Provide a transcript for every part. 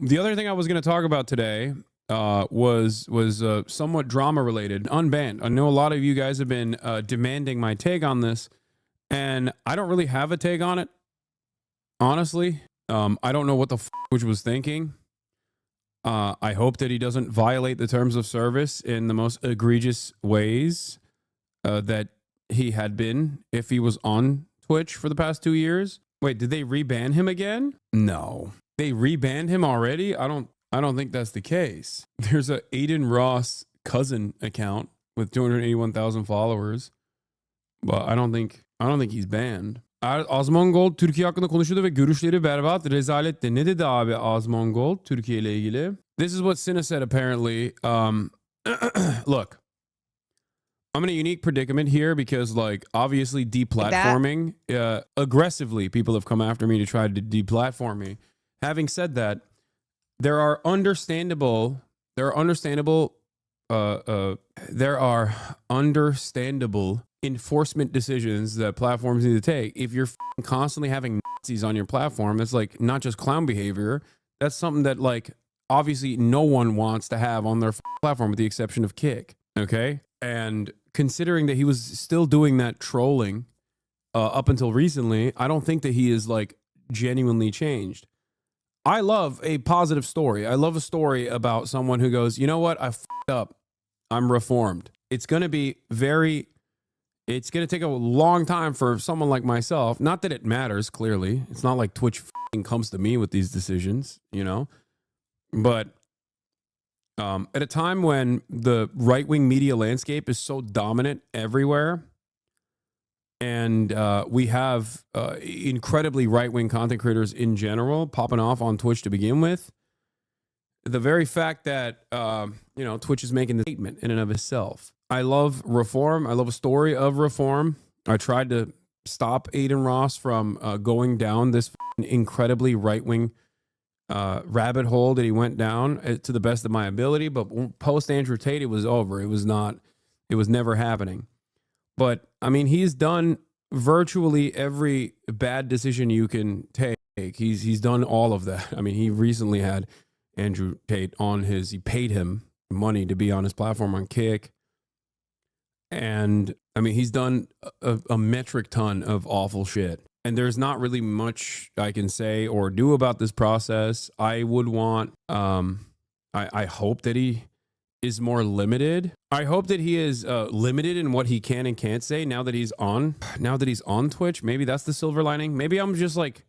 The other thing I was going to talk about today was somewhat drama related. Unbanned. I know a lot of you guys have been demanding my take on this, and I don't really have a take on it. Honestly, I don't know what the which was thinking. I hope that he doesn't violate the terms of service in the most egregious ways that he had been if he was on Twitch for the past 2 years. Wait, did they reban him again? No. They rebanned him already? I don't think that's the case. There's a Adin Ross cousin account with 281,000 followers. But I don't think he's banned. Azmongol Türkiye hakkında konuşuyordu ve görüşleri berbat, rezaletti. Ne dedi abi Azmongol Türkiye ile ilgili? This is what Sina said apparently. Look, I'm in a unique predicament here because, like, obviously deplatforming, aggressively people have come after me to try to deplatform me. Having said that, there are understandable enforcement decisions that platforms need to take. If you're constantly having Nazis on your platform, that's like not just clown behavior. That's something that, like, obviously no one wants to have on their platform with the exception of Kick. Okay? And considering that he was still doing that trolling up until recently, I don't think that he is, like, genuinely changed. I love a positive story. I love a story about someone who goes, you know what? I f***ed up. I'm reformed. It's going to take a long time for someone like myself. Not that it matters, clearly. It's not like Twitch comes to me with these decisions, you know? But at a time when the right-wing media landscape is so dominant everywhere, and we have incredibly right-wing content creators in general popping off on Twitch to begin with, the very fact that, Twitch is making the statement in and of itself. I love reform. I love a story of reform. I tried to stop Adin Ross from going down this incredibly right-wing rabbit hole that he went down to the best of my ability. But post Andrew Tate, it was over. It was never happening. But I mean, he's done virtually every bad decision you can take. He's done all of that. I mean, he recently had Andrew Tate he paid him money to be on his platform on Kick. And I mean, he's done a metric ton of awful shit. And there's not really much I can say or do about this process. I would want, I hope that he is more limited. I hope that he is limited in what he can and can't say now that he's on Twitch. Maybe that's the silver lining. Maybe I'm just, like,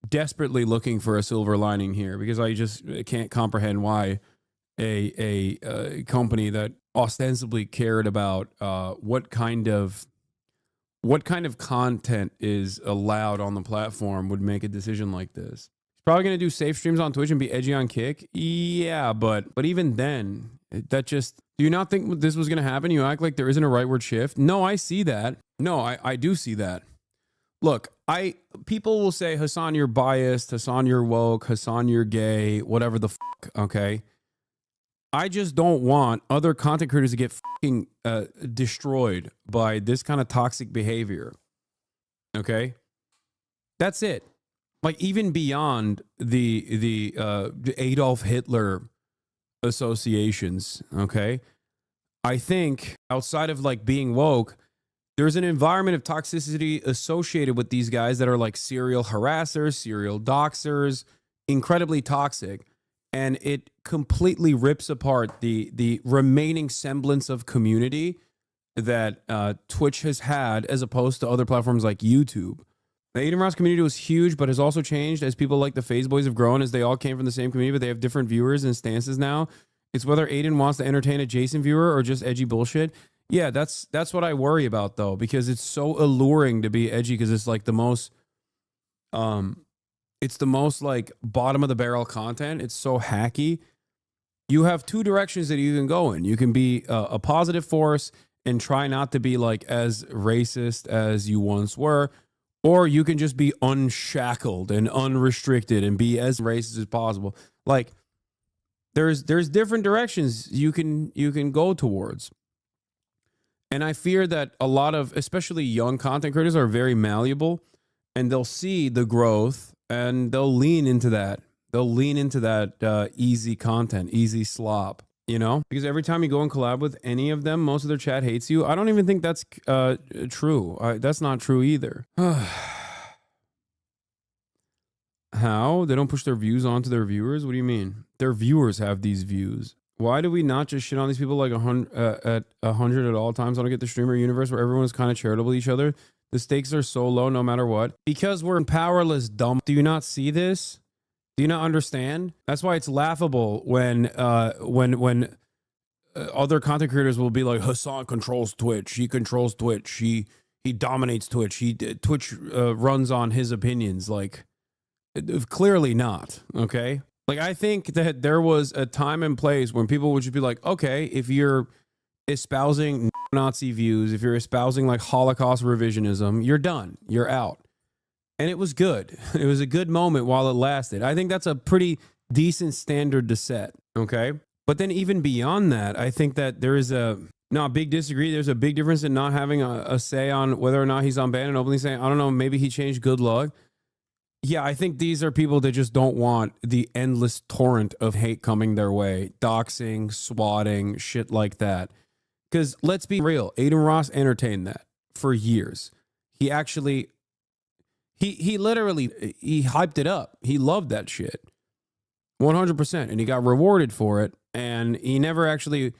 desperately looking for a silver lining here because I just can't comprehend why a company that ostensibly cared about what kind of content is allowed on the platform would make a decision like this. He's probably going to do safe streams on Twitch and be edgy on Kick. Yeah, but even then, that just, do you not think this was going to happen? You act like there isn't a rightward shift. No, I see that. No, I do see that. Look, people will say, Hasan, you're biased. Hasan, you're woke. Hasan, you're gay. Whatever the fuck, okay? I just don't want other content creators to get fucking destroyed by this kind of toxic behavior. Okay? That's it. Like, even beyond the Adolf Hitler associations, okay? I think outside of, like, being woke, there's an environment of toxicity associated with these guys that are like serial harassers, serial doxers, incredibly toxic. And it completely rips apart the remaining semblance of community that Twitch has had as opposed to other platforms like YouTube. The Adin Ross community was huge, but has also changed as people like the FaZe Boys have grown, as they all came from the same community, but they have different viewers and stances now. It's whether Adin wants to entertain a Jason viewer or just edgy bullshit. Yeah, that's what I worry about, though, because it's so alluring to be edgy because it's like the most, like, bottom of the barrel content. It's so hacky. You have two directions that you can go in. You can be a positive force and try not to be, like, as racist as you once were, or you can just be unshackled and unrestricted and be as racist as possible. Like, there's different directions you can go towards. And I fear that a lot of, especially young content creators, are very malleable, and they'll see the growth and they'll lean into that. They'll lean into that easy content, easy slop, you know? Because every time you go and collab with any of them, most of their chat hates you. I don't even think that's true. That's not true either. How? They don't push their views onto their viewers? What do you mean? Their viewers have these views. Why do we not just shit on these people like 100 at all times? I don't get the streamer universe where everyone's kind of charitable to each other. The stakes are so low no matter what. Because we're powerless, dumb. Do you not see this? Do you not understand? That's why it's laughable when other content creators will be like, Hasan controls Twitch. He controls Twitch. He dominates Twitch. Twitch runs on his opinions. Like, clearly not. Okay. Like, I think that there was a time and place when people would just be like, okay, if you're espousing Nazi views, if you're espousing like Holocaust revisionism, you're done. You're out. And it was good. It was a good moment while it lasted. I think that's a pretty decent standard to set. Okay. But then even beyond that, I think that there is a big disagree. There's a big difference in not having a say on whether or not he's unbanned and openly saying, I don't know, maybe he changed, good luck. Yeah, I think these are people that just don't want the endless torrent of hate coming their way. Doxing, swatting, shit like that. Because let's be real, Adin Ross entertained that for years. He actually, he literally, he hyped it up. He loved that shit. 100%. And he got rewarded for it. And he never actually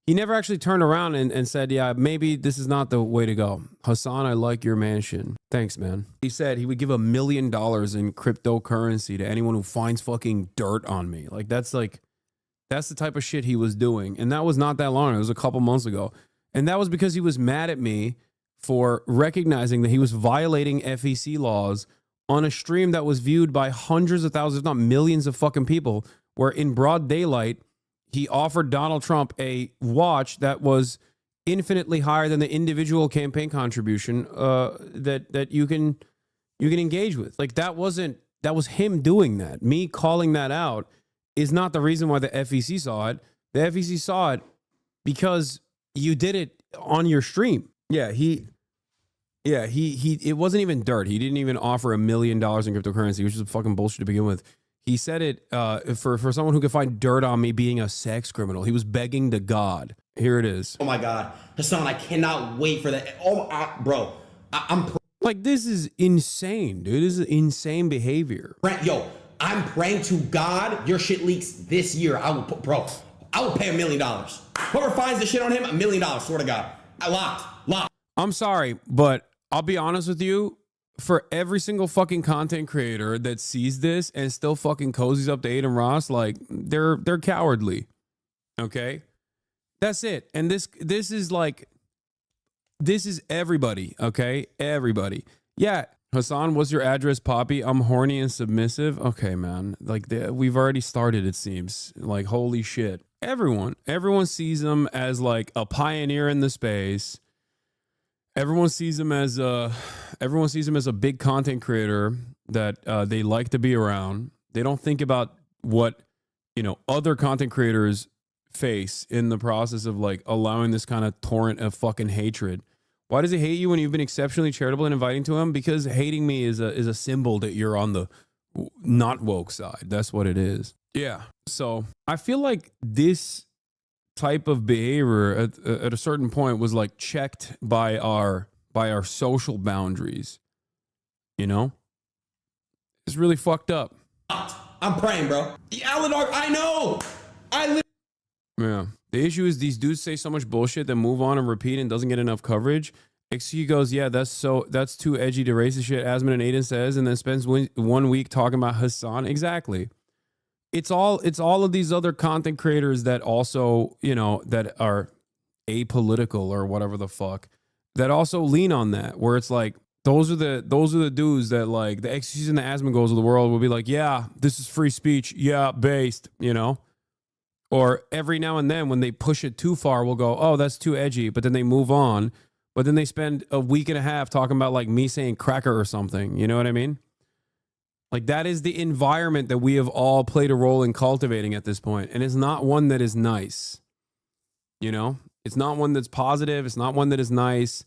turned around and said, yeah, maybe this is not the way to go. Hasan, I like your mansion. Thanks, man. He said he would give $1 million in cryptocurrency to anyone who finds fucking dirt on me. That's the type of shit he was doing. And that was not that long. It was a couple months ago. And that was because he was mad at me for recognizing that he was violating FEC laws on a stream that was viewed by hundreds of thousands, if not millions of fucking people, where in broad daylight, he offered Donald Trump a watch that was infinitely higher than the individual campaign contribution that you can engage with. Like, that was him doing that. Me calling that out is not the reason why the FEC saw it. The FEC saw it because you did it on your stream. It wasn't even dirt. He didn't even offer $1 million in cryptocurrency, which is fucking bullshit to begin with. He said it for someone who could find dirt on me being a sex criminal. He was begging to God. Here it is. Oh my God, Hasan, I cannot wait for that. Bro, I'm like, this is insane, dude. This is insane behavior. Yo, I'm praying to God your shit leaks this year. I will pay $1 million. Whoever finds the shit on him, $1 million. Swear to God, I locked. I'm sorry, but I'll be honest with you. For every single fucking content creator that sees this and still fucking cozies up to Adin Ross, like, they're cowardly. Okay? That's it. And this is everybody, okay? Everybody. Yeah, Hasan, what's your address, Poppy? I'm horny and submissive. Okay, man. Like, we've already started, it seems. Like, holy shit. Everyone sees him as like a pioneer in the space. Everyone sees him as a big content creator that they like to be around. They don't think about what, other content creators face in the process of like allowing this kind of torrent of fucking hatred. Why does he hate you when you've been exceptionally charitable and inviting to him? Because hating me is a symbol that you're on the not woke side. That's what it is. Yeah. So I feel like this type of behavior at a certain point was like checked by our social boundaries. It's really fucked up. I'm praying, bro. The Aladar, I know. Yeah. The issue is these dudes say so much bullshit that move on and repeat and doesn't get enough coverage. XQ goes, yeah, that's too edgy to racist shit, Asman and Adin says, and then spends 1 week talking about Hasan. Exactly. It's all of these other content creators that also, that are apolitical or whatever the fuck, that also lean on that, where it's like, those are the dudes that like the XQs and the Asmongols of the world will be like, yeah, this is free speech. Yeah, based, or every now and then when they push it too far, we'll go, oh, that's too edgy. But then they move on. But then they spend a week and a half talking about like me saying cracker or something. You know what I mean? Like, that is the environment that we have all played a role in cultivating at this point. And it's not one that is nice. It's not one that's positive. It's not one that is nice.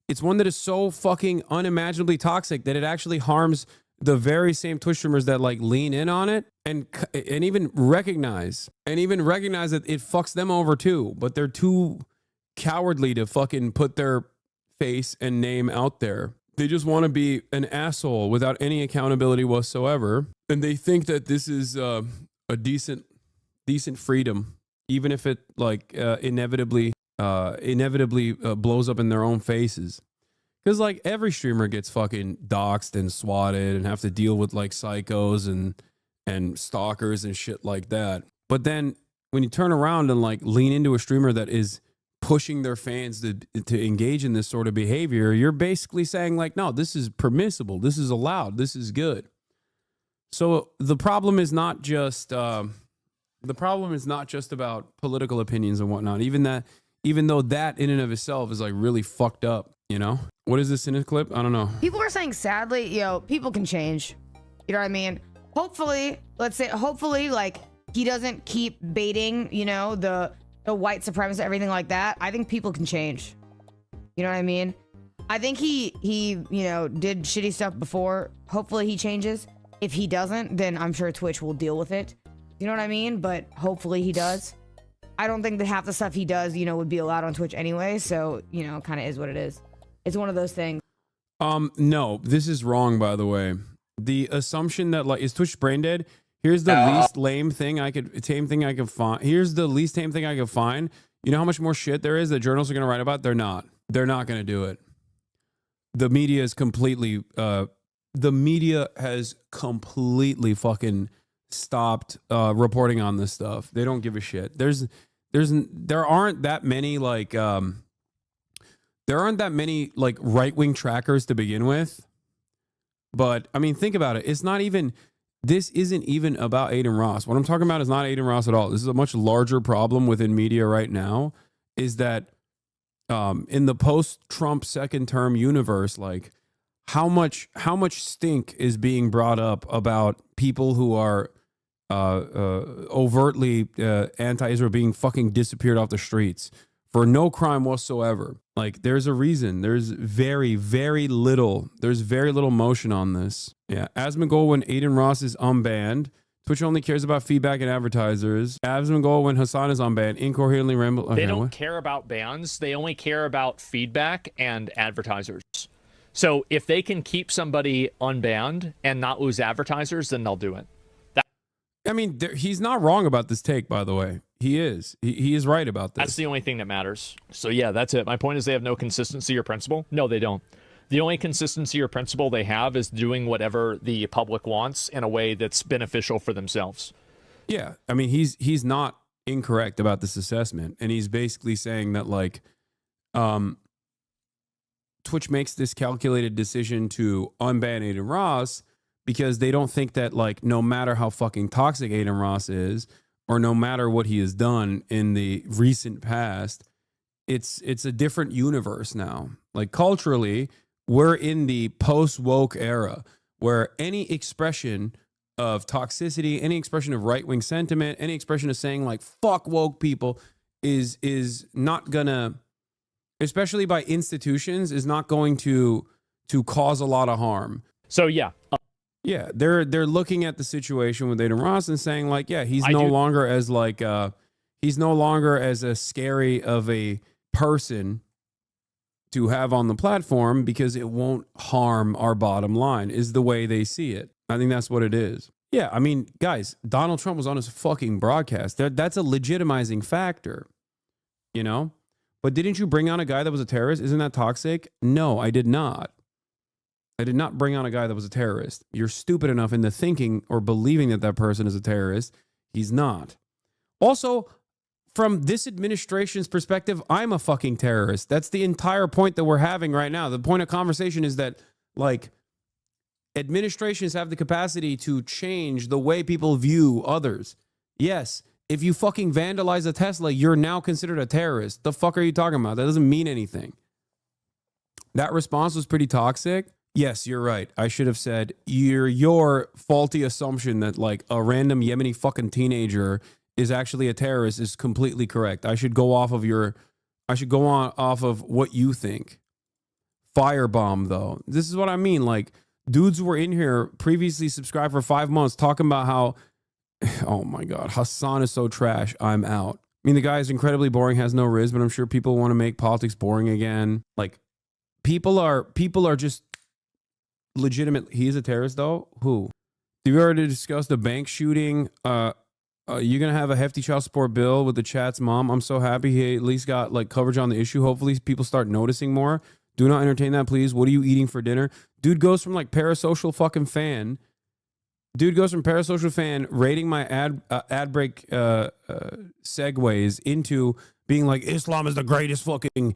It's one that is so fucking unimaginably toxic that it actually harms the very same Twitch streamers that like lean in on it and even recognize that it fucks them over too, but they're too cowardly to fucking put their face and name out there. They just want to be an asshole without any accountability whatsoever, and they think that this is a decent freedom, even if it like inevitably blows up in their own faces. Because like every streamer gets fucking doxxed and swatted and have to deal with like psychos and stalkers and shit like that. But then when you turn around and like lean into a streamer that is pushing their fans to engage in this sort of behavior, you're basically saying like, no, this is permissible, this is allowed, this is good. So the problem is not just about political opinions and whatnot. Even though that in and of itself is like really fucked up, you know? What is this in a clip? I don't know. People are saying, sadly, people can change. You know what I mean? Hopefully, like, he doesn't keep baiting, the white supremacists, everything like that. I think people can change. You know what I mean? I think he did shitty stuff before. Hopefully he changes. If he doesn't, then I'm sure Twitch will deal with it. You know what I mean? But hopefully he does. I don't think that half the stuff he does, would be allowed on Twitch anyway. So, kind of is what it is. It's one of those things. No, this is wrong, by the way. The assumption that like, is Twitch brain dead? Here's the least tame thing I could find. Here's the least tame thing I could find. You know how much more shit there is that journalists are going to write about? They're not going to do it. The media is completely, completely fucking stopped reporting on this stuff. They don't give a shit. There aren't that many right-wing trackers to begin with. But I mean, think about it. This isn't even about Adin Ross. What I'm talking about is not Adin Ross at all. This is a much larger problem within media right now, is that in the post-Trump second term universe, like how much stink is being brought up about people who are overtly anti-Israel being fucking disappeared off the streets for no crime whatsoever. Like, there's a reason. There's very, very little motion on this. Yeah. Asmongold when Adin Ross is unbanned. Twitch only cares about feedback and advertisers. Asmongold when Hasan is unbanned. Incoherently ramble. Okay, they don't care about bans. They only care about feedback and advertisers. So if they can keep somebody unbanned and not lose advertisers, then they'll do it. I mean, he's not wrong about this take, by the way. He is. He is right about this. That's the only thing that matters. So yeah, that's it. My point is they have no consistency or principle. No, they don't. The only consistency or principle they have is doing whatever the public wants in a way that's beneficial for themselves. Yeah. I mean, he's not incorrect about this assessment. And he's basically saying that, like, Twitch makes this calculated decision to unban Adin Ross because they don't think that, like, no matter how fucking toxic Adin Ross is, or no matter what he has done in the recent past, it's a different universe now. Like, culturally, we're in the post-woke era where any expression of toxicity, any expression of right-wing sentiment, any expression of saying, like, fuck woke people is not gonna, especially by institutions, is not going to cause a lot of harm. So yeah. Yeah, they're looking at the situation with Adin Ross and saying, like, yeah, he's no longer as scary of a person to have on the platform because it won't harm our bottom line, is the way they see it. I think that's what it is. Yeah, I mean, guys, Donald Trump was on his fucking broadcast. That's a legitimizing factor, you know? But didn't you bring on a guy that was a terrorist? Isn't that toxic? No, I did not. I did not bring on a guy that was a terrorist. You're stupid enough into thinking or believing that that person is a terrorist. He's not. Also, from this administration's perspective, I'm a fucking terrorist. That's the entire point that we're having right now. The point of conversation is that, like, administrations have the capacity to change the way people view others. Yes, if you fucking vandalize a Tesla, you're now considered a terrorist. The fuck are you talking about? That doesn't mean anything. That response was pretty toxic. Yes, you're right. I should have said your faulty assumption that, like, a random Yemeni fucking teenager is actually a terrorist is completely correct. I should go off of off of what you think. Firebomb, though. This is what I mean. Like, Dudes were in here previously subscribed for 5 months talking about how, oh my God, Hassan is so trash. I'm out. I mean, the guy is incredibly boring, has no riz, but I'm sure people want to make politics boring again. Like, people are just legitimate. He is a terrorist, though. Who? Have you already discussed the bank shooting? You're gonna have a hefty child support bill with the chat's mom. I'm so happy he at least got like coverage on the issue. Hopefully, people start noticing more. Do not entertain that, please. What are you eating for dinner? Dude goes from like parasocial fucking fan. Dude goes from parasocial fan rating my ad break segues into being like Islam is the greatest fucking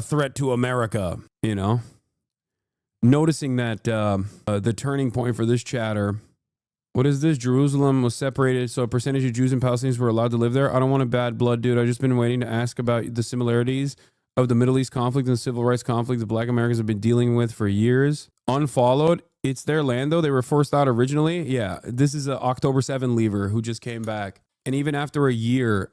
threat to America. You know, noticing that the turning point for this chatter. What is this? Jerusalem was separated, so a percentage of Jews and Palestinians were allowed to live there. I don't want a bad blood, dude. I've just been waiting to ask about the similarities of the Middle East conflict and the civil rights conflict that Black Americans have been dealing with for years. Unfollowed. It's their land, though. They were forced out originally. Yeah, this is an October 7 leaver who just came back. And even after a year,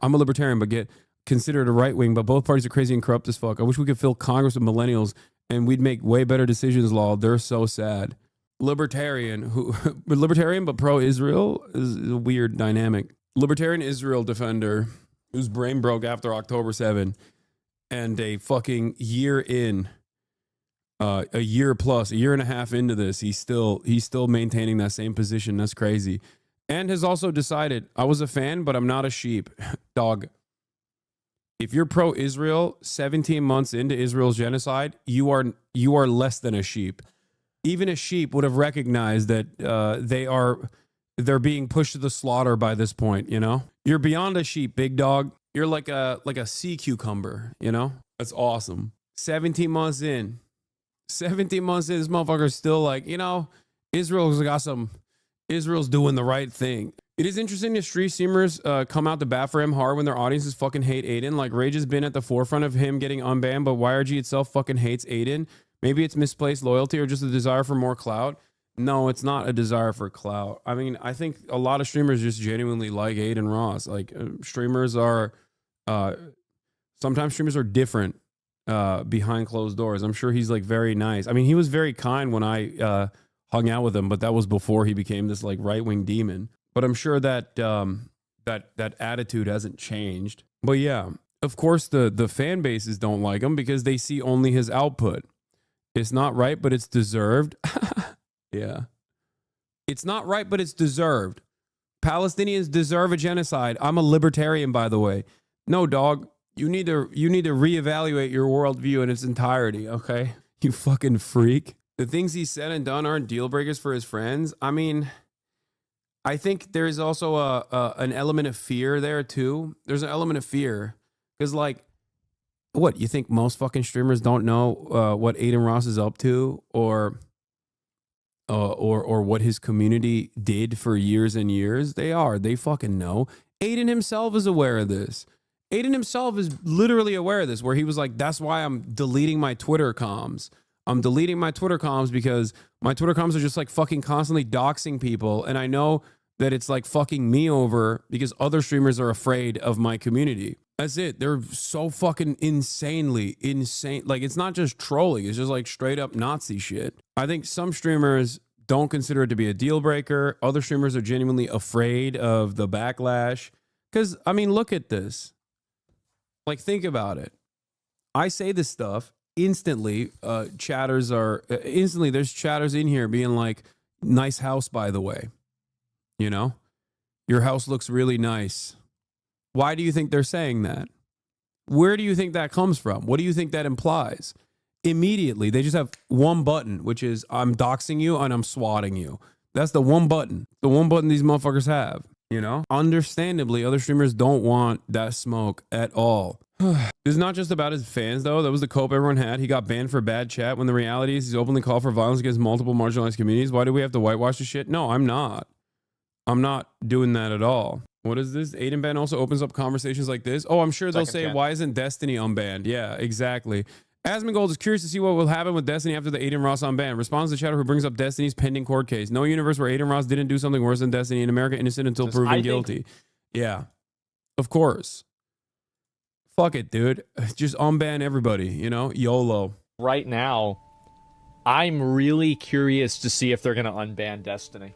I'm a libertarian, but get considered a right wing, but both parties are crazy and corrupt as fuck. I wish we could fill Congress with millennials and we'd make way better decisions, lol. They're so sad. Libertarian but pro-Israel is a weird dynamic. Libertarian Israel defender whose brain broke after October 7 and a fucking year in, a year plus, a year and a half into this, he's still maintaining that same position. That's crazy. And has also decided, I was a fan, but I'm not a sheep. Dog. If you're pro-Israel 17 months into Israel's genocide, you are less than a sheep. Even a sheep would have recognized that they're being pushed to the slaughter by this point, you know? You're beyond a sheep, big dog. You're like a sea cucumber, you know? That's awesome. 17 months in, this motherfucker's still like, you know, Israel's doing the right thing. It is interesting that street streamers come out to bat for him hard when their audiences fucking hate Adin. Like, Rage has been at the forefront of him getting unbanned, but YRG itself fucking hates Adin. Maybe it's misplaced loyalty or just a desire for more clout. No, it's not a desire for clout. I mean, I think a lot of streamers just genuinely like Adin Ross. Like, streamers are, sometimes streamers are different behind closed doors. I'm sure he's like very nice. I mean, he was very kind when I hung out with him, but that was before he became this like right-wing demon. But I'm sure that that attitude hasn't changed. But yeah, of course the fan bases don't like him because they see only his output. It's not right, but it's deserved. Yeah. It's not right, but it's deserved. Palestinians deserve a genocide. I'm a libertarian, by the way. No, dog. You need to reevaluate your worldview in its entirety, okay? You fucking freak. The things he said and done aren't deal breakers for his friends. I mean, I think there's also an element of fear there too. There's an element of fear because, like, what, you think most fucking streamers don't know what Adin Ross is up to, or what his community did for years and years? They fucking know. Adin himself is aware of this. Adin himself is literally aware of this, where he was like, that's why I'm deleting my Twitter comms. I'm deleting my Twitter comms because my Twitter comms are just like fucking constantly doxing people. And I know that it's like fucking me over because other streamers are afraid of my community. That's it. They're so fucking insanely insane. Like, it's not just trolling. It's just like straight up Nazi shit. I think some streamers don't consider it to be a deal breaker. Other streamers are genuinely afraid of the backlash. Because, I mean, look at this. Like, think about it. I say this stuff. Instantly, there's chatters in here being like, nice house, by the way. You know? Your house looks really nice. Why do you think they're saying that? Where do you think that comes from? What do you think that implies? Immediately, they just have one button, which is I'm doxing you and I'm swatting you. That's the one button. The one button these motherfuckers have, you know? Understandably, other streamers don't want that smoke at all. It's not just about his fans, though. That was the cope everyone had. He got banned for bad chat when the reality is he's openly called for violence against multiple marginalized communities. Why do we have to whitewash this shit? No, I'm not. I'm not doing that at all. What is this? Adin ban also opens up conversations like this. Oh, I'm sure they'll say, why isn't Destiny unbanned? Yeah, exactly. Asmongold is curious to see what will happen with Destiny after the Adin Ross unban. Responds to chatter who brings up Destiny's pending court case. No universe where Adin Ross didn't do something worse than Destiny. In America, innocent until proven guilty. Yeah, of course. Fuck it, dude. Just unban everybody, you know? YOLO. Right now, I'm really curious to see if they're going to unban Destiny.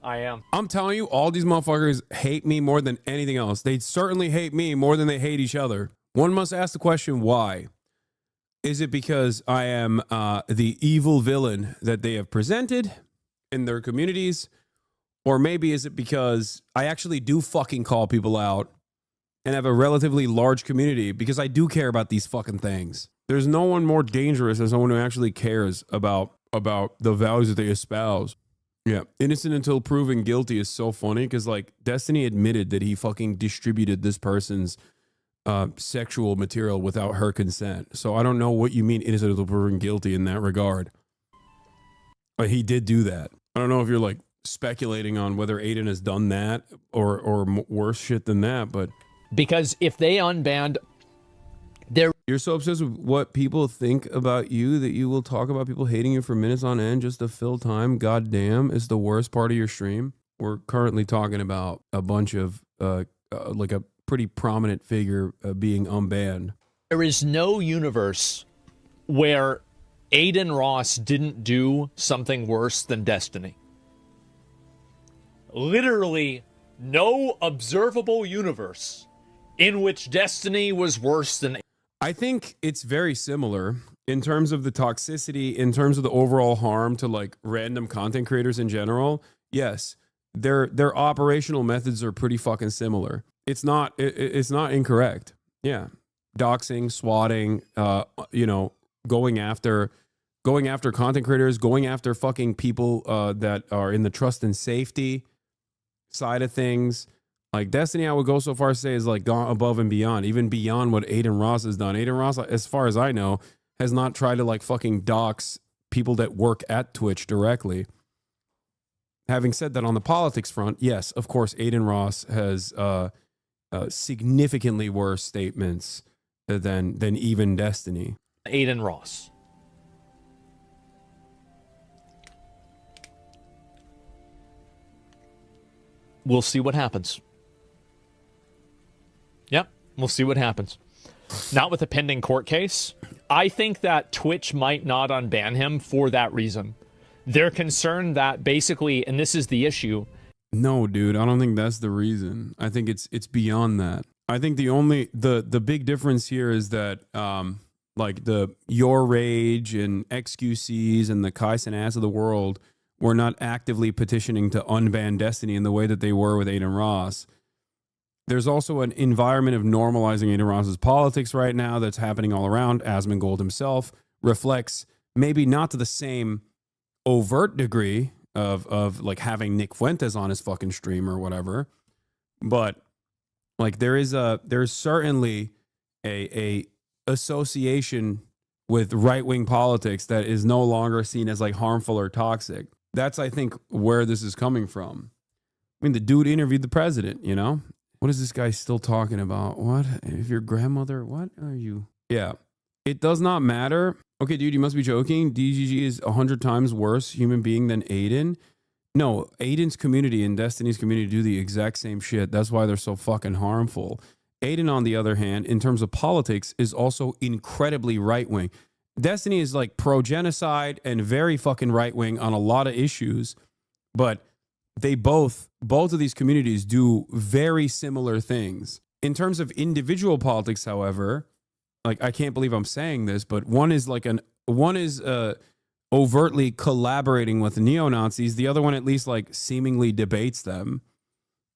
I am. I'm telling you, all these motherfuckers hate me more than anything else. They certainly hate me more than they hate each other. One must ask the question, why? Is it because I am the evil villain that they have presented in their communities? Or maybe is it because I actually do fucking call people out and have a relatively large community because I do care about these fucking things? There's no one more dangerous than someone who actually cares about the values that they espouse. Yeah, innocent until proven guilty is so funny because, like, Destiny admitted that he fucking distributed this person's sexual material without her consent. So I don't know what you mean innocent until proven guilty in that regard. But he did do that. I don't know if you're, like, speculating on whether Adin has done that or worse shit than that, but... Because if they unbanned... You're so obsessed with what people think about you that you will talk about people hating you for minutes on end just to fill time. God damn, is the worst part of your stream. We're currently talking about a bunch of, like a pretty prominent figure being unbanned. There is no universe where Adin Ross didn't do something worse than Destiny. Literally no observable universe in which Destiny was worse than... I think it's very similar in terms of the toxicity, in terms of the overall harm to like random content creators in general. Yes, their operational methods are pretty fucking similar. It's not incorrect. Yeah, doxing, swatting, going after content creators, going after fucking people that are in the trust and safety side of things. Like Destiny, I would go so far as to say is like gone above and beyond, even beyond what Adin Ross has done. Adin Ross, as far as I know, has not tried to like fucking dox people that work at Twitch directly. Having said that, on the politics front, yes, of course, Adin Ross has significantly worse statements than even Destiny. Adin Ross. We'll see what happens. Yep, we'll see what happens. Not with a pending court case. I think that Twitch might not unban him for that reason. They're concerned that basically, and this is the issue. No, dude, I don't think that's the reason. I think it's beyond that. I think the big difference here is that like the Your Rage and XQCs and the Kaisen ass of the world were not actively petitioning to unban Destiny in the way that they were with Adin Ross. There's also an environment of normalizing Adin Ross's politics right now that's happening all around. Asmongold himself reflects maybe not to the same overt degree of like having Nick Fuentes on his fucking stream or whatever, but like there's certainly a association with right-wing politics that is no longer seen as like harmful or toxic. That's, I think, where this is coming from. I mean, the dude interviewed the president, you know? What is this guy still talking about? What? If your grandmother, what are you? Yeah. It does not matter. Okay, dude, you must be joking. DGG is 100 times worse human being than Adin. No, Adin's community and Destiny's community do the exact same shit. That's why they're so fucking harmful. Adin, on the other hand, in terms of politics, is also incredibly right-wing. Destiny is like pro-genocide and very fucking right-wing on a lot of issues, but they both of these communities do very similar things. In terms of individual politics, however, like I can't believe I'm saying this, but one is overtly collaborating with neo-Nazis. The other one at least like seemingly debates them,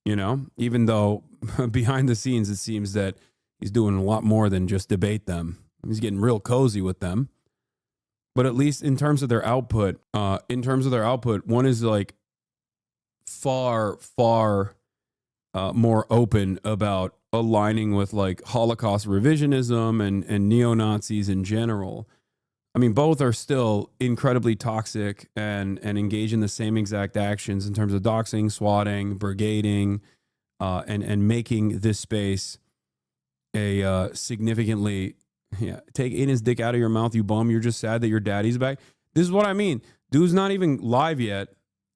you know, even though behind the scenes it seems that he's doing a lot more than just debate them. He's getting real cozy with them. But at least in terms of their output, one is like far more open about aligning with like Holocaust revisionism and neo-Nazis in general. I mean, both are still incredibly toxic and engage in the same exact actions in terms of doxing, swatting, brigading, and making this space a significantly, take in his dick out of your mouth, you bum. You're just sad that your daddy's back. This is what I mean. Dude's not even live yet,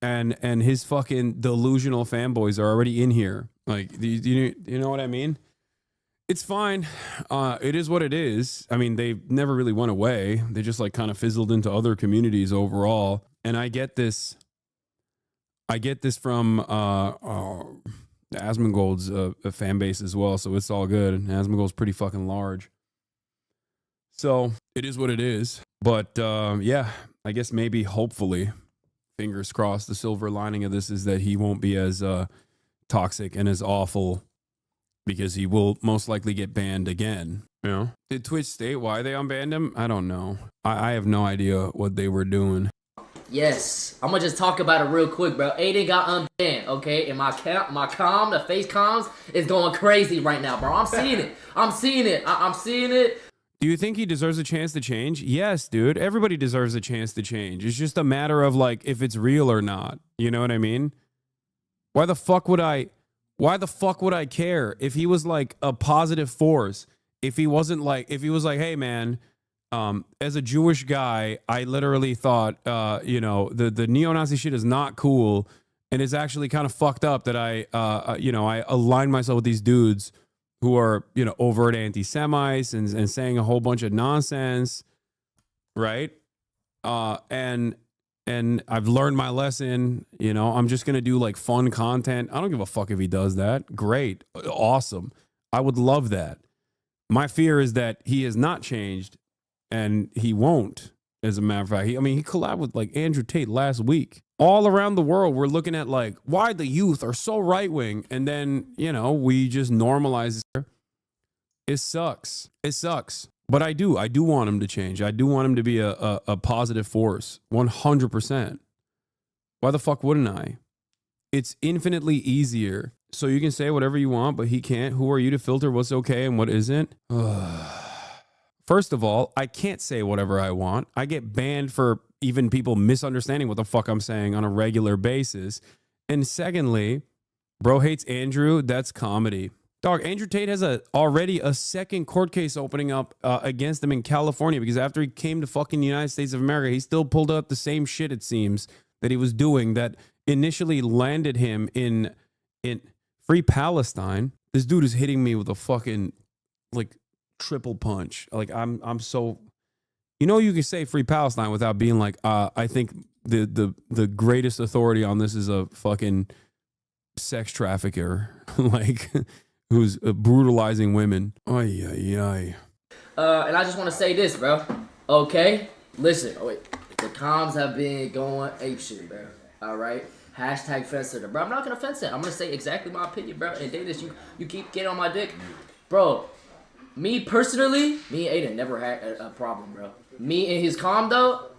and his fucking delusional fanboys are already in here. Like, do you know what I mean? It's fine. It is what it is. I mean, they never really went away. They just like kind of fizzled into other communities overall. And I get this from Asmongold's fan base as well. So it's all good. Asmongold's pretty fucking large. So it is what it is. But yeah, I guess maybe hopefully, fingers crossed, the silver lining of this is that he won't be as toxic and as awful, because he will most likely get banned again. You know? Did Twitch state why they unbanned him? I don't know. I have no idea what they were doing. Yes, I'm gonna just talk about it real quick, bro. Adin got unbanned, okay? And my the face comms is going crazy right now, bro. I'm seeing it. I'm seeing it. Do you think he deserves a chance to change? Yes, dude. Everybody deserves a chance to change. It's just a matter of like if it's real or not. You know what I mean? Why the fuck would I care if he was like a positive force? If he was like, hey man, as a Jewish guy, I literally thought, the neo-Nazi shit is not cool. And it's actually kind of fucked up that I align myself with these dudes who are, overt anti-Semites and saying a whole bunch of nonsense. Right. And I've learned my lesson, I'm just going to do like fun content. I don't give a fuck if he does that. Great. Awesome. I would love that. My fear is that he has not changed, and he won't, as a matter of fact. He collabed with like Andrew Tate last week. All around the world, we're looking at like why the youth are so right-wing. And then, we just normalize it. It sucks. But I do want him to change. I do want him to be a positive force, 100%. Why the fuck wouldn't I? It's infinitely easier. So you can say whatever you want, but he can't. Who are you to filter what's okay and what isn't? First of all, I can't say whatever I want. I get banned for even people misunderstanding what the fuck I'm saying on a regular basis. And secondly, bro hates Andrew. That's comedy. Dog, Andrew Tate has already a second court case opening up against him in California, because after he came to fucking United States of America, he still pulled up the same shit, it seems, that he was doing that initially landed him in Free Palestine. This dude is hitting me with a fucking like triple punch. Like I'm so, you can say Free Palestine without being like, I think the greatest authority on this is a fucking sex trafficker. Like, who's brutalizing women. Ay, ay, ay. And I just want to say this, bro. Okay? Listen. Oh, wait. The comms have been going apeshit, bro. All right? Hashtag fence sitter. Bro, I'm not going to fence it. I'm going to say exactly my opinion, bro. And Davis, you keep getting on my dick. Bro, me personally, me and Adin never had a problem, bro. Me and his comm, though,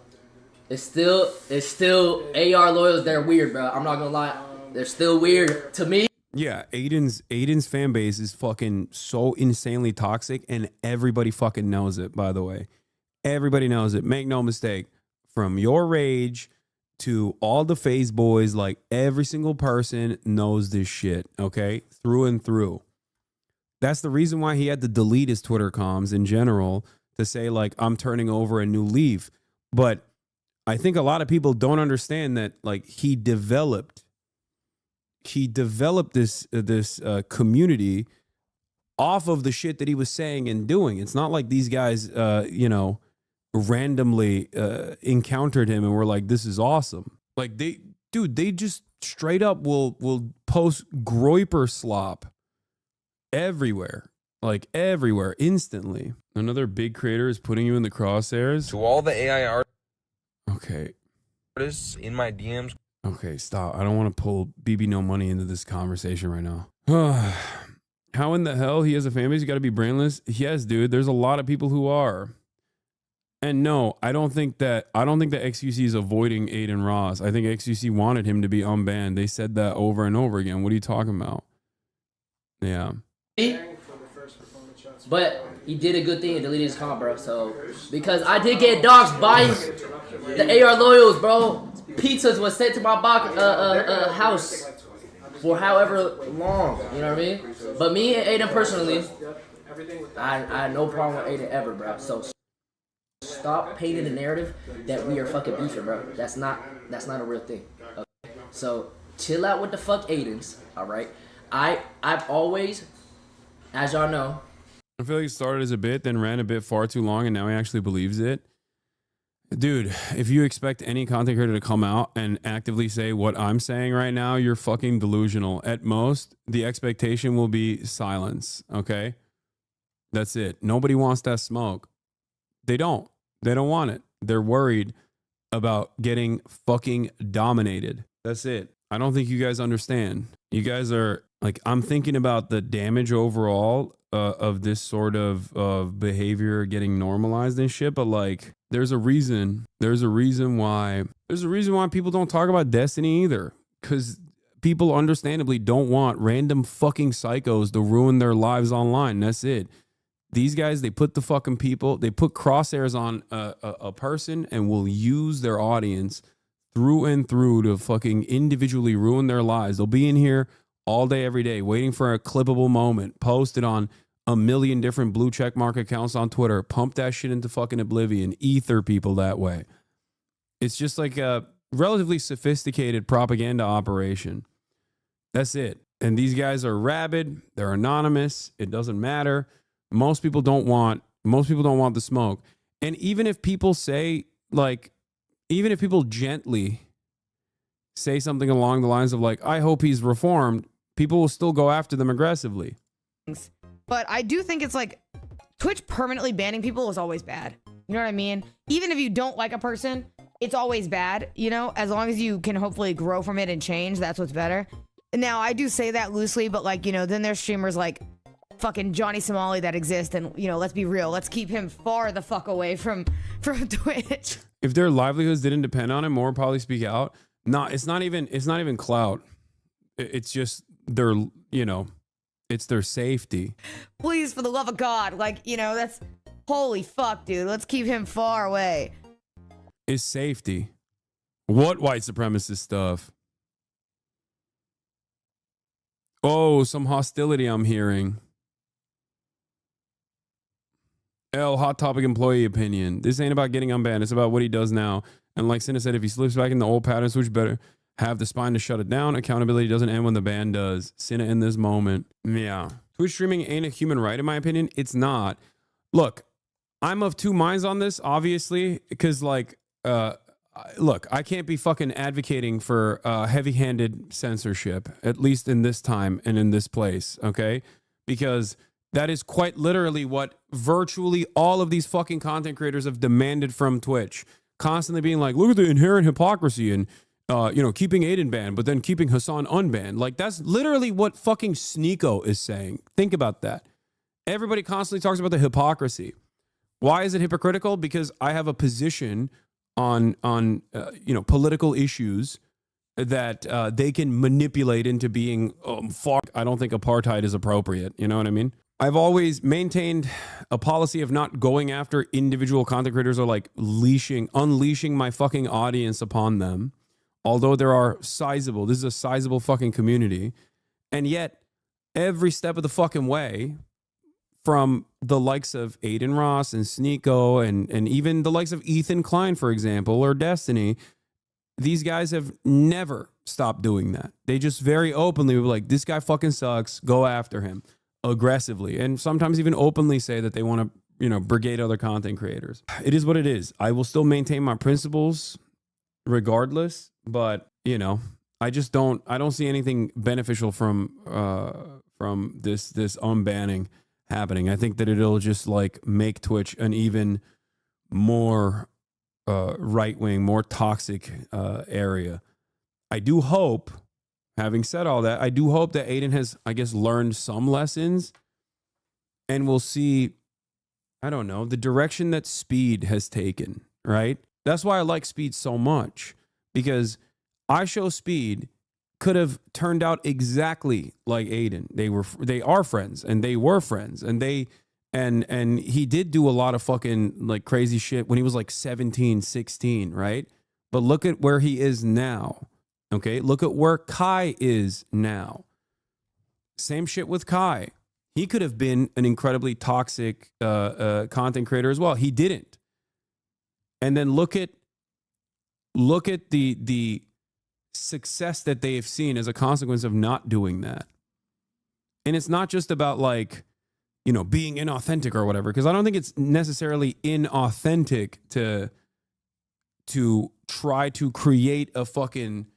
it's still AR loyals. They're weird, bro. I'm not going to lie. They're still weird to me. Yeah, Aiden's fan base is fucking so insanely toxic, and everybody fucking knows it, by the way. Everybody knows it. Make no mistake. From your rage to all the phase boys, like every single person knows this shit, okay? Through and through. That's the reason why he had to delete his Twitter comms in general, to say like, I'm turning over a new leaf. But I think a lot of people don't understand that like he developed this community off of the shit that he was saying and doing. It's not like these guys, randomly encountered him and were like, this is awesome. Like they just straight up will post Groiper slop everywhere, instantly. Another big creator is putting you in the crosshairs. To all the AI artists in my DMs. Okay, stop. I don't want to pull BB No Money into this conversation right now. How in the hell he has a fan base? You got to be brainless. Yes, dude. There's a lot of people who are. And no, I don't think that XQC is avoiding Adin Ross. I think XQC wanted him to be unbanned. They said that over and over again. What are you talking about? Yeah. But he did a good thing in deleting his comment, bro. So, because I did get doxxed by the AR loyals, bro. Pizzas was sent to my house for however long, you know what I mean? But me and Adin personally, I had no problem with Adin ever, bro. So stop painting the narrative that we are fucking beefing, bro. That's not a real thing. Okay? So chill out with the fuck Adins, all right? I've always, as y'all know, I feel like he started as a bit, then ran a bit far too long, and now he actually believes it. Dude, if you expect any content creator to come out and actively say what I'm saying right now, you're fucking delusional. At most, the expectation will be silence, okay? That's it. Nobody wants that smoke. They don't. They don't want it. They're worried about getting fucking dominated. That's it. I don't think you guys understand. You guys are like, I'm thinking about the damage overall of this sort of behavior getting normalized and shit, but like, there's a reason why people don't talk about destiny either, because people understandably don't want random fucking psychos to ruin their lives online. That's it. These guys, they put the fucking people, they put crosshairs on a person and will use their audience through and through to fucking individually ruin their lives. They'll be in here all day, every day, waiting for a clippable moment, posted on a million different blue check mark accounts on Twitter, pump that shit into fucking oblivion, ether people that way. It's just like a relatively sophisticated propaganda operation. That's it. And these guys are rabid. They're anonymous. It doesn't matter. Most people don't want the smoke. And even if people say, like, even if people gently say something along the lines of like, I hope he's reformed, people will still go after them aggressively. But I do think it's like Twitch permanently banning people is always bad. You know what I mean? Even if you don't like a person, it's always bad, you know, as long as you can hopefully grow from it and change, that's what's better. And now I do say that loosely, but like, you know, then there's streamers like fucking Johnny Somali that exist, and you know, let's be real, let's keep him far the fuck away from Twitch. If their livelihoods didn't depend on it, more probably speak out. No, it's not even clout. It's just their, you know, it's their safety. Please, for the love of God, like, you know, that's holy fuck, dude. Let's keep him far away. It's safety. What white supremacist stuff? Oh, some hostility I'm hearing. Hot topic employee opinion. This ain't about getting unbanned. It's about what he does now. And like Cinna said, if he slips back in the old patterns, which better have the spine to shut it down. Accountability doesn't end when the ban does. Cinna in this moment. Yeah. Twitch streaming ain't a human right, in my opinion. It's not. Look, I'm of two minds on this, obviously, because like, look, I can't be fucking advocating for heavy-handed censorship, at least in this time and in this place, okay? Because that is quite literally what virtually all of these fucking content creators have demanded from Twitch. Constantly being like, look at the inherent hypocrisy and, you know, keeping Adin banned, but then keeping Hasan unbanned. Like, that's literally what fucking Sneeko is saying. Think about that. Everybody constantly talks about the hypocrisy. Why is it hypocritical? Because I have a position on you know, political issues that they can manipulate into being, fuck, I don't think apartheid is appropriate. You know what I mean? I've always maintained a policy of not going after individual content creators or like unleashing my fucking audience upon them. Although this is a sizable fucking community. And yet every step of the fucking way, from the likes of Adin Ross and Sneeko and even the likes of Ethan Klein, for example, or Destiny, these guys have never stopped doing that. They just very openly were like, this guy fucking sucks, go after him aggressively, and sometimes even openly say that they want to, you know, brigade other content creators. It is what it is. I will still maintain my principles regardless, but you know, I don't see anything beneficial from this unbanning happening. I think that it'll just like make Twitch an even more right-wing, more toxic area. I do hope, having said all that, I do hope that Adin has, I guess, learned some lessons, and we'll see, I don't know, the direction that Speed has taken, right? That's why I like Speed so much, because I Show Speed could have turned out exactly like Adin. They are friends, and they were friends, and and he did do a lot of fucking like crazy shit when he was like 17, 16, right? But look at where he is now. Okay, look at where Kai is now. Same shit with Kai. He could have been an incredibly toxic content creator as well. He didn't. And then look at the success that they have seen as a consequence of not doing that. And it's not just about like you know, being inauthentic or whatever, because I don't think it's necessarily inauthentic to try to create a fucking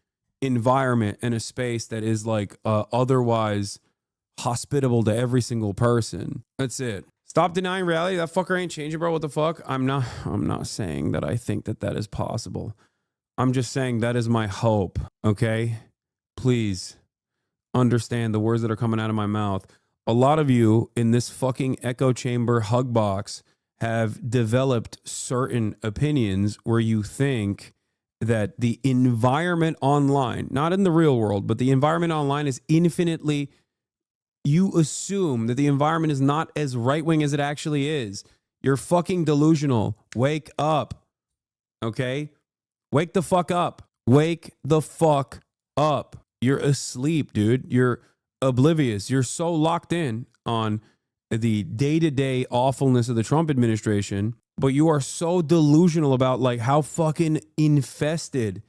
environment and a space that is like otherwise hospitable to every single person. That's it. Stop denying reality. That fucker ain't changing, bro. What the fuck? I'm not saying that I think that that is possible. I'm just saying that is my hope. Okay? Please understand the words that are coming out of my mouth. A lot of you in this fucking echo chamber hug box have developed certain opinions where you think that the environment online, not in the real world, but the environment online is infinitely, you assume that the environment is not as right-wing as it actually is. You're fucking delusional. Wake up. Okay? Wake the fuck up. Wake the fuck up. You're asleep, dude. You're oblivious. You're so locked in on the day-to-day awfulness of the Trump administration, but you are so delusional about like how fucking infested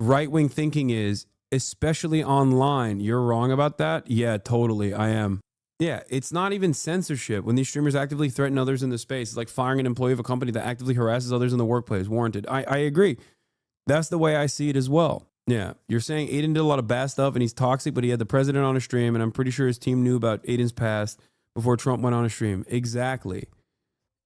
right-wing thinking is, especially online. You're wrong about that? Yeah, totally. I am. Yeah, it's not even censorship when these streamers actively threaten others in the space. It's like firing an employee of a company that actively harasses others in the workplace. Warranted. I agree. That's the way I see it as well. Yeah, you're saying Adin did a lot of bad stuff and he's toxic, but he had the president on a stream, and I'm pretty sure his team knew about Adin's past before Trump went on a stream. Exactly.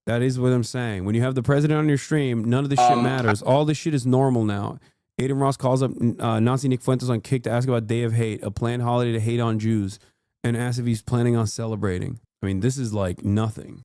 That is what I'm saying. When you have the president on your stream, none of this shit matters. All this shit is normal now. Adin Ross calls up Nazi Nick Fuentes on Kick to ask about Day of Hate, a planned holiday to hate on Jews, and asks if he's planning on celebrating. I mean, this is like nothing.